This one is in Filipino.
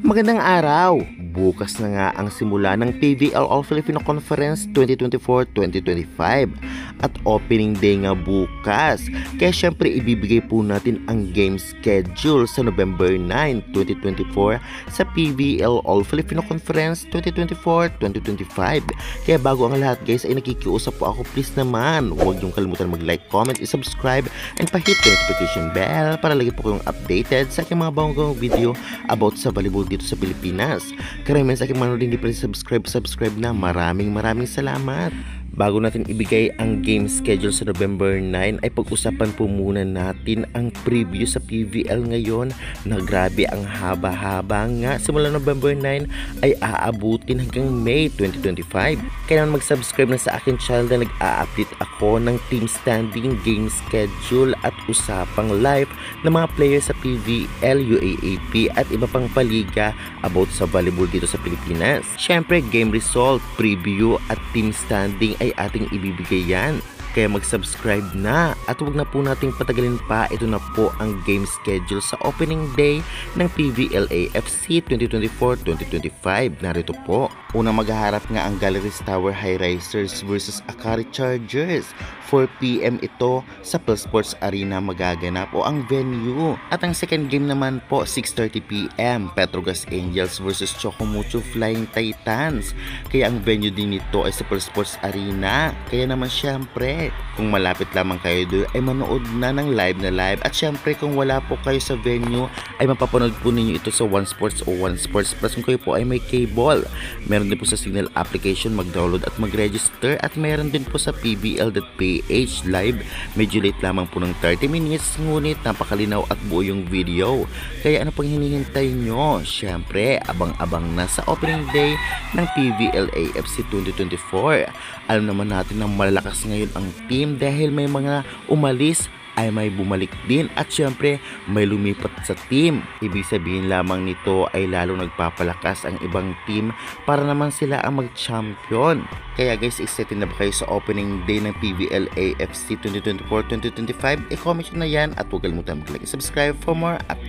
Magandang araw! Bukas na nga ang simula ng PVL All-Filipino Conference 2024-2025 at opening day nga bukas. Kaya syempre ibibigay po natin ang game schedule sa November 9, 2024 sa PVL All-Filipino Conference 2024-2025. Kaya bago ang lahat guys ay nakikiusap po ako, please naman huwag niyong kalimutan mag-like, comment, i-subscribe and pa-hit the notification bell para lagi po kayong updated sa aking mga bagong video about sa volleyball dito sa Pilipinas. Karamihan sa aking manood hindi pa subscribe na. Maraming salamat. Bago natin ibigay ang game schedule sa November 9 ay pag-usapan po muna natin ang preview sa PVL ngayon na grabe ang haba-haba nga. Simula November 9 ay aabutin hanggang May 2025. Kaya mag-subscribe na sa akin channel na nag-a-update ako ng team standing, game schedule at usapang live ng mga players sa PVL, UAAP at iba pang paliga about sa volleyball dito sa Pilipinas. Syempre game result, preview at team standing ay ating ibibigay yan. Kaya mag-subscribe na at huwag na po nating patagalin pa. Ito na po ang game schedule sa opening day ng PVL-AFC 2024-2025. Narito po. Unang maghaharap nga ang Galleries Tower High Risers versus Akari Chargers. 4 PM ito sa Plus Sports Arena magaganap o ang venue. At ang second game naman po 6:30 PM Petrogas Angels versus Chocomucho Flying Titans. Kaya ang venue din nito ay sa Plus Sports Arena. Kaya naman syempre kung malapit lamang kayo doon ay manood na ng live na live. At syempre kung wala po kayo sa venue ay mapapanood po ninyo ito sa One Sports o One Sports Plus. Kung kayo po ay may cable, meron din po sa Signal application, mag-download at mag-register. At meron din po sa pbl.ph live. Medyo late lamang po ng 30 minutes ngunit napakalinaw at buo yung video. Kaya ano pang hinihintay nyo? Syempre abang-abang na sa opening day ng PVL-AFC 2024. Alam naman natin na malalakas ngayon ang team dahil may mga umalis ay may bumalik din at syempre may lumipat sa team. Ibig sabihin lamang nito ay lalo nagpapalakas ang ibang team para naman sila ang mag-champion. Kaya guys, excited na ba kayo sa opening day ng PVL-AFC 2024-2025? I-comment nyo na yan at huwag kalimutan mag-like and subscribe for more updates.